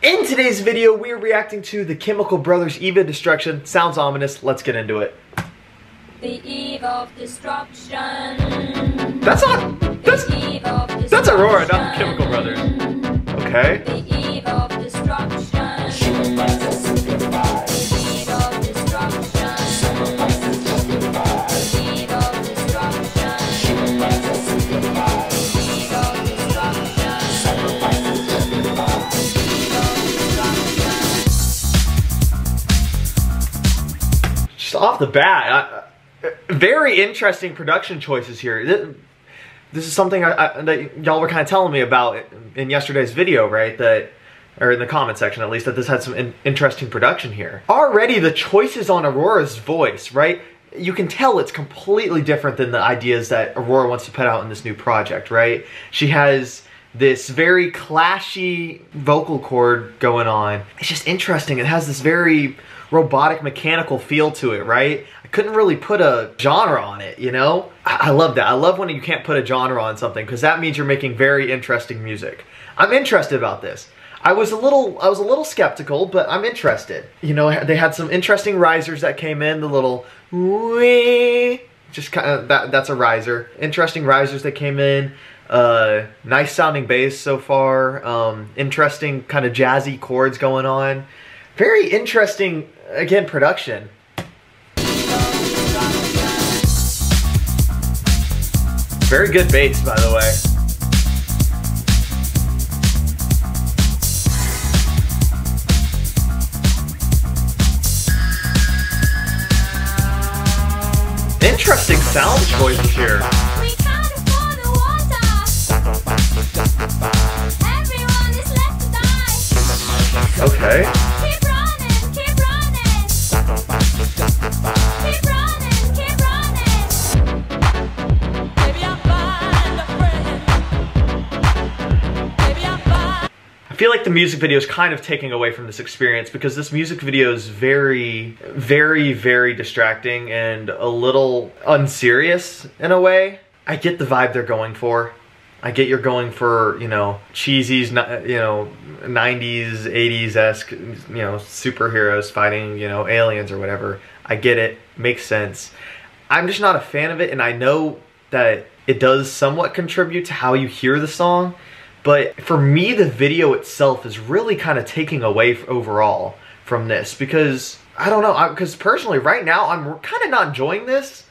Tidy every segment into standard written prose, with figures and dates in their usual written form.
In today's video, we are reacting to the Chemical Brothers' Eve of Destruction. Sounds ominous. Let's get into it. The Eve of Destruction. That's Aurora, not the Chemical Brothers. Okay. The Eve of Destruction. Just off the bat, very interesting production choices here. This is something that y'all were kind of telling me about in yesterday's video, right? Or in the comment section at least, that this had some interesting production here. Already the choices on Aurora's voice, right? You can tell it's completely different than the ideas that Aurora wants to put out in this new project, right? She has this very clashy vocal cord going on. It's just interesting. It has this very robotic, mechanical feel to it, right? I couldn't really put a genre on it, you know? I love that. I love when you can't put a genre on something, because that means you're making very interesting music. I'm interested about this. I was a little skeptical, but I'm interested. You know, they had some interesting risers that came in, the little wee, just kind of, that's a riser. Interesting risers that came in. Nice sounding bass so far. Interesting kind of jazzy chords going on. Very interesting, again, production. Very good bass, by the way. Interesting sound choices here. Okay. Keep running, keep running. Keep running, keep running. Maybe I'll find a friend. Maybe I'll find. I feel like the music video is kind of taking away from this experience, because this music video is very, very, very distracting and a little unserious in a way. I get the vibe they're going for. I get you're going for, you know, cheesy, you know, 90s, 80s-esque, you know, superheroes fighting, you know, aliens or whatever. I get it. Makes sense. I'm just not a fan of it, and I know that it does somewhat contribute to how you hear the song, but for me, the video itself is really kind of taking away overall from this, because, I don't know, because personally, right now, I'm kind of not enjoying this.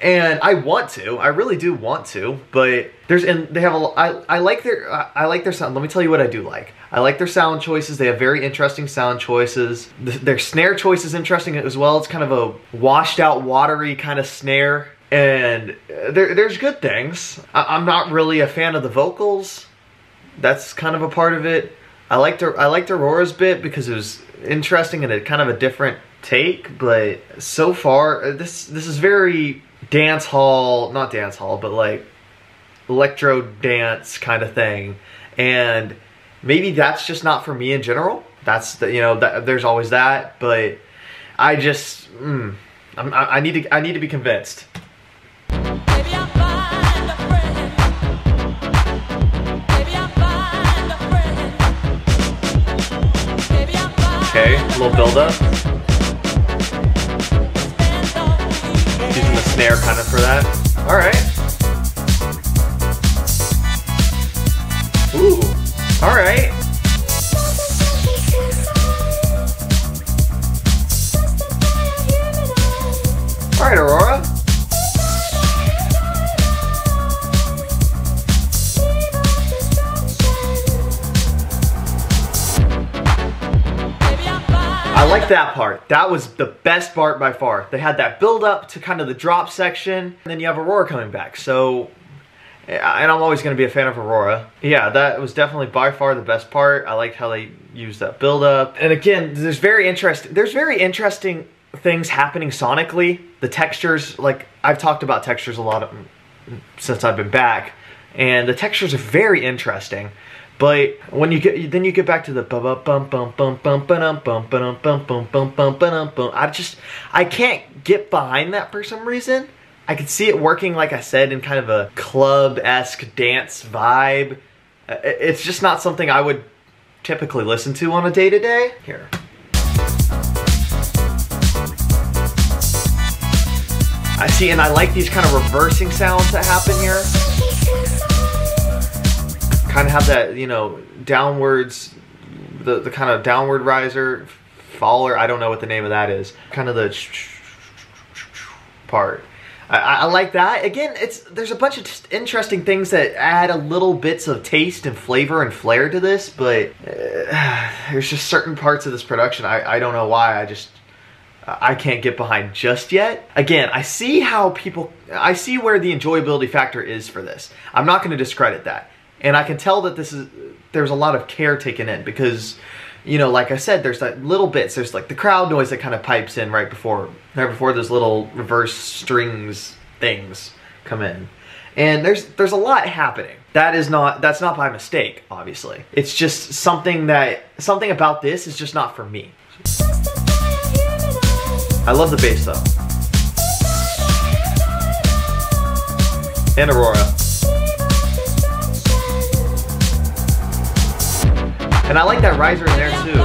And I want to, I really do want to, but I like their sound. Let me tell you what I do like. I like their sound choices. They have very interesting sound choices. Their snare choice is interesting as well. It's kind of a washed out, watery kind of snare. And there's good things. I'm not really a fan of the vocals. That's kind of a part of it. I liked Aurora's bit because it was interesting and kind of a different take, but so far, this is very dance hall, not dance hall, but like electro dance kind of thing, and maybe that's just not for me in general. That's the, you know, there's always that, but I just I need to be convinced. Maybe I'll find a friend. Maybe I'll find a friend. Maybe I'll find. Okay, a little build up. Using the snare kind of for that. Alright. Ooh. Alright. Alright, Aurora. I like that part. That was the best part by far. They had that build up to kind of the drop section, and then you have Aurora coming back. So, and I'm always going to be a fan of Aurora. Yeah, that was definitely by far the best part. I liked how they used that build up. And again, there's very interesting things happening sonically. The textures, like I've talked about textures a lot since I've been back, and the textures are very interesting. But when you get back to the I can't get behind that for some reason. I could see it working, like I said, in kind of a club-esque dance vibe. It's just not something I would typically listen to on a day-to-day. Here. I see, and I like these kind of reversing sounds that happen here. Kind of have that, you know, downwards, the kind of downward riser, faller, I don't know what the name of that is. Kind of the part. I like that. Again, there's a bunch of interesting things that add a little bits of taste and flavor and flair to this, but there's just certain parts of this production I don't know why I can't get behind just yet. Again, I see where the enjoyability factor is for this. I'm not going to discredit that. And I can tell that there's a lot of care taken in because, you know, like I said, there's that little bits. There's like the crowd noise that kind of pipes in right before those little reverse strings things come in. And there's a lot happening. That's not by mistake, obviously. It's just something about this is just not for me. I love the bass though. And Aurora. And I like that riser in there too.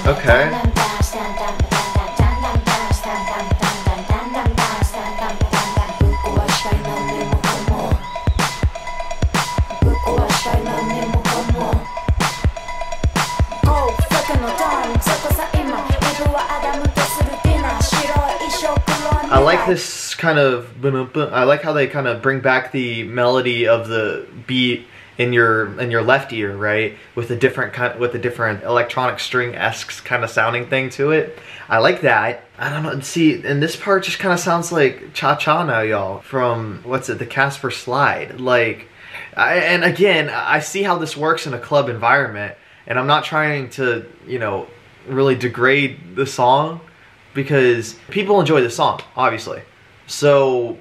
Okay. I like this kind of, I like how they kind of bring back the melody of the beat in your left ear, right? With a different electronic string-esque kind of sounding thing to it. I like that. I don't know, see, and this part just kind of sounds like Cha-Cha Now Y'all from, what's it, the Casper Slide. Like, and again, I see how this works in a club environment, and I'm not trying to, you know, really degrade the song, because people enjoy the song, obviously. So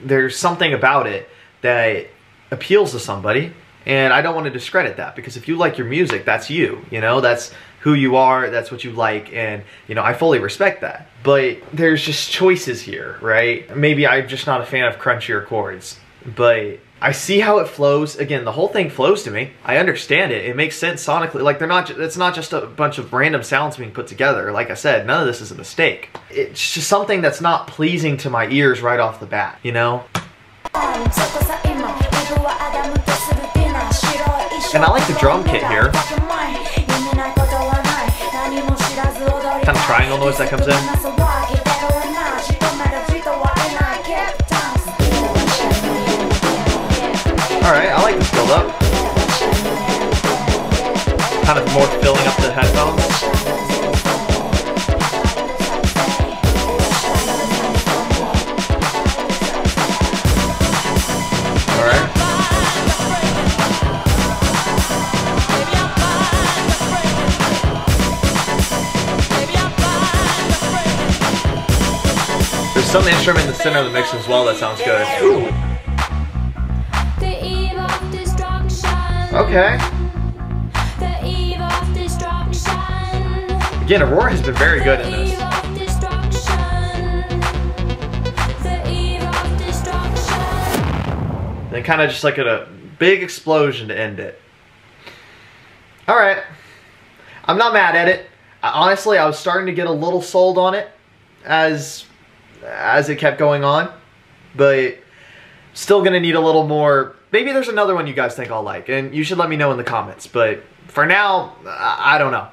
there's something about it that appeals to somebody, and I don't want to discredit that, because if you like your music, that's you, you know, that's who you are, that's what you like, and, you know, I fully respect that. But there's just choices here, right? Maybe I'm just not a fan of crunchier chords, but I see how it flows. Again, the whole thing flows to me. I understand it. It makes sense sonically. Like, it's not just a bunch of random sounds being put together. Like I said, none of this is a mistake. It's just something that's not pleasing to my ears right off the bat, you know? And I like the drum kit here. Kind of triangle noise that comes in. Alright, I like this build up. Kind of more filling up the headphones. Alright. There's some instrument in the center of the mix as well that sounds good. Ooh. Okay. Again, Aurora has been very good in this. And then kind of just like a big explosion to end it. Alright. I'm not mad at it. Honestly, I was starting to get a little sold on it as it kept going on. But still gonna need a little more. Maybe there's another one you guys think I'll like, and you should let me know in the comments. But for now, I don't know.